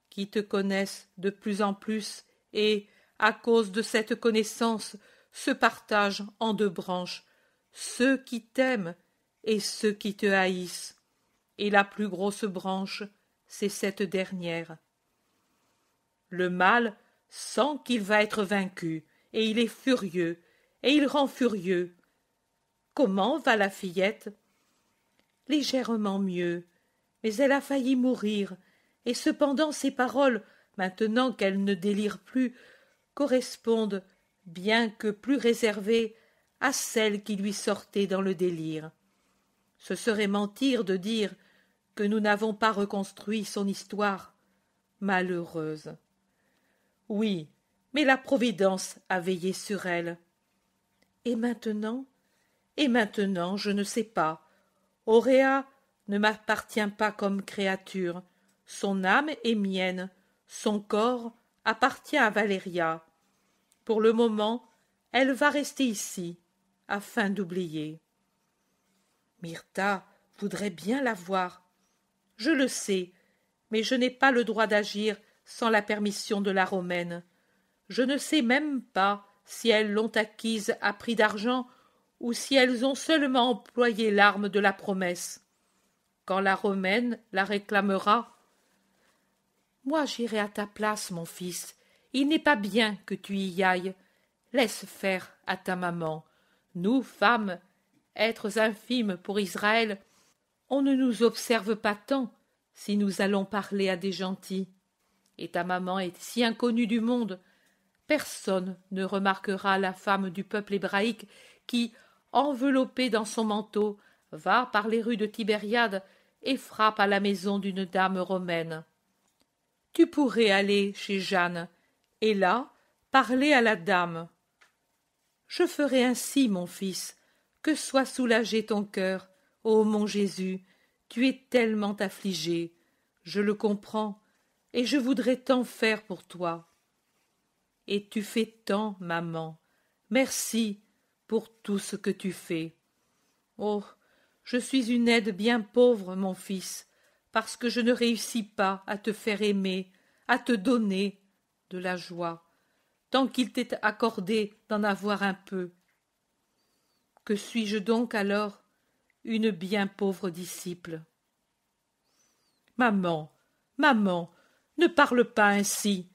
qui te connaissent de plus en plus et, à cause de cette connaissance, se partagent en 2 branches, ceux qui t'aiment et ceux qui te haïssent, et la plus grosse branche, c'est cette dernière. Le mal sent qu'il va être vaincu, et il est furieux, et il rend furieux. Comment va la fillette? Légèrement mieux, mais elle a failli mourir, et cependant ses paroles, maintenant qu'elle ne délire plus, correspondent, bien que plus réservées, à celles qui lui sortaient dans le délire. Ce serait mentir de dire que nous n'avons pas reconstruit son histoire. Malheureuse. Oui, mais la Providence a veillé sur elle. Et maintenant, je ne sais pas. Auréa ne m'appartient pas comme créature. Son âme est mienne, son corps appartient à Valéria. Pour le moment, elle va rester ici, afin d'oublier. Myrtha voudrait bien la voir. Je le sais, mais je n'ai pas le droit d'agir sans la permission de la Romaine. Je ne sais même pas si elles l'ont acquise à prix d'argent ou si elles ont seulement employé l'arme de la promesse. Quand la Romaine la réclamera, moi j'irai à ta place, mon fils. Il n'est pas bien que tu y ailles. Laisse faire à ta maman. Nous, femmes, êtres infimes pour Israël, on ne nous observe pas tant si nous allons parler à des gentils. Et ta maman est si inconnue du monde, personne ne remarquera la femme du peuple hébraïque qui, enveloppée dans son manteau, va par les rues de Tibériade et frappe à la maison d'une dame romaine. Tu pourrais aller chez Jeanne, et là, parler à la dame. Je ferai ainsi, mon fils, que soit soulagé ton cœur, ô mon Jésus, tu es tellement affligé, je le comprends, et je voudrais tant faire pour toi. Et tu fais tant, maman, merci pour tout ce que tu fais. Oh, je suis une aide bien pauvre, mon fils, parce que je ne réussis pas à te faire aimer, à te donner de la joie, tant qu'il t'est accordé d'en avoir un peu. Que suis-je donc alors? Une bien pauvre disciple. Maman, maman, ne parle pas ainsi.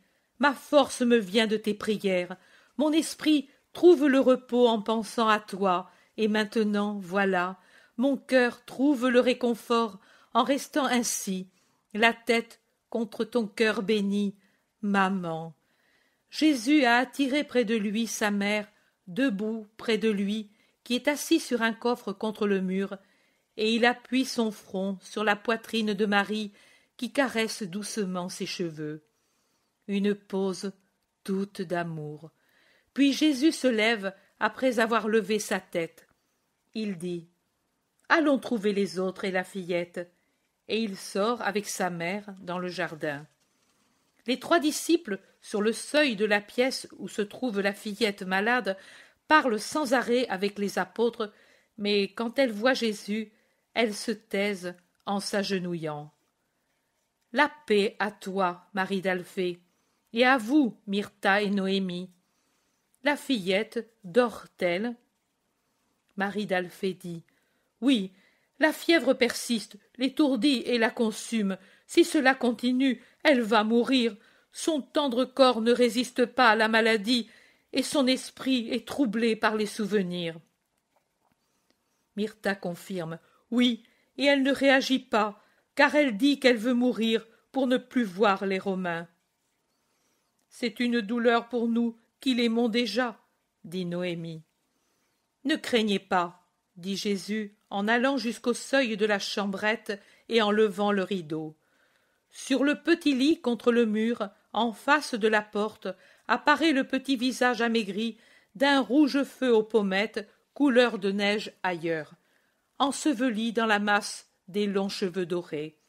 Ma force me vient de tes prières. Mon esprit trouve le repos en pensant à toi, et maintenant, voilà, mon cœur trouve le réconfort en restant ainsi, la tête contre ton cœur béni, maman. Jésus a attiré près de lui sa mère, debout près de lui, qui est assis sur un coffre contre le mur, et il appuie son front sur la poitrine de Marie, qui caresse doucement ses cheveux. Une pause toute d'amour. Puis Jésus se lève après avoir levé sa tête. Il dit « Allons trouver les autres et la fillette », et il sort avec sa mère dans le jardin. Les 3 disciples, sur le seuil de la pièce où se trouve la fillette malade, parlent sans arrêt avec les apôtres, mais quand elles voient Jésus, elles se taisent en s'agenouillant. La paix à toi, Marie d'Alphée, et à vous, Myrtha et Noémie. La fillette dort-elle? Marie d'Alphée dit « Oui, la fièvre persiste, l'étourdit et la consume. Si cela continue, elle va mourir. Son tendre corps ne résiste pas à la maladie, et son esprit est troublé par les souvenirs. » Myrtha confirme « Oui, et elle ne réagit pas, car elle dit qu'elle veut mourir pour ne plus voir les Romains. » « C'est une douleur pour nous qui l'aimons déjà, » dit Noémie. « Ne craignez pas, » dit Jésus en allant jusqu'au seuil de la chambrette et en levant le rideau. Sur le petit lit contre le mur, en face de la porte, apparaît le petit visage amaigri d'un rouge feu aux pommettes, couleur de neige ailleurs, enseveli dans la masse des longs cheveux dorés.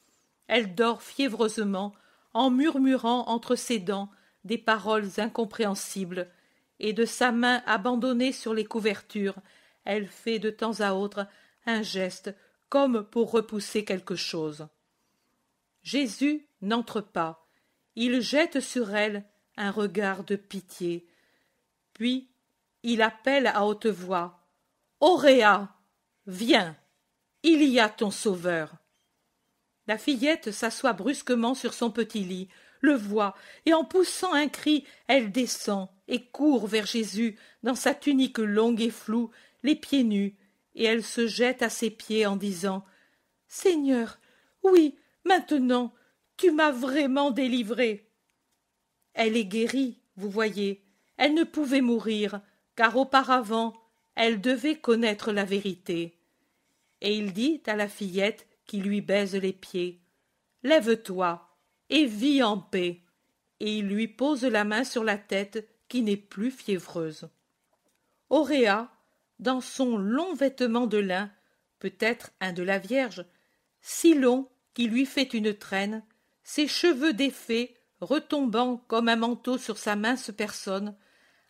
Elle dort fiévreusement, en murmurant entre ses dents des paroles incompréhensibles, et de sa main abandonnée sur les couvertures, elle fait de temps à autre un geste comme pour repousser quelque chose. Jésus n'entre pas. Il jette sur elle un regard de pitié. Puis il appelle à haute voix « Auréa, viens, il y a ton sauveur !» La fillette s'assoit brusquement sur son petit lit, le voit, et en poussant un cri, elle descend et court vers Jésus dans sa tunique longue et floue, les pieds nus, et elle se jette à ses pieds en disant « Seigneur, oui, maintenant, tu m'as vraiment délivrée. » Elle est guérie, vous voyez, elle ne pouvait mourir, car auparavant, elle devait connaître la vérité. Et il dit à la fillette qui lui baise les pieds « Lève-toi et vis en paix », et il lui pose la main sur la tête qui n'est plus fiévreuse. Auréa, dans son long vêtement de lin, peut-être un de la Vierge, si long qu'il lui fait une traîne, ses cheveux défaits retombant comme un manteau sur sa mince personne,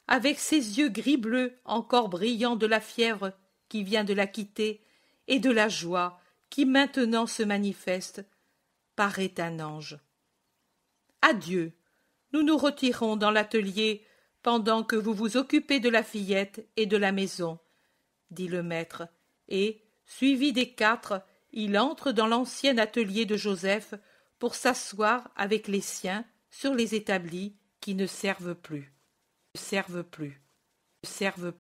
avec ses yeux gris-bleu encore brillants de la fièvre qui vient de la quitter et de la joie qui maintenant se manifeste, paraît un ange. Adieu, nous nous retirons dans l'atelier pendant que vous vous occupez de la fillette et de la maison, dit le maître, et, suivi des 4, il entre dans l'ancien atelier de Joseph pour s'asseoir avec les siens sur les établis qui ne servent plus.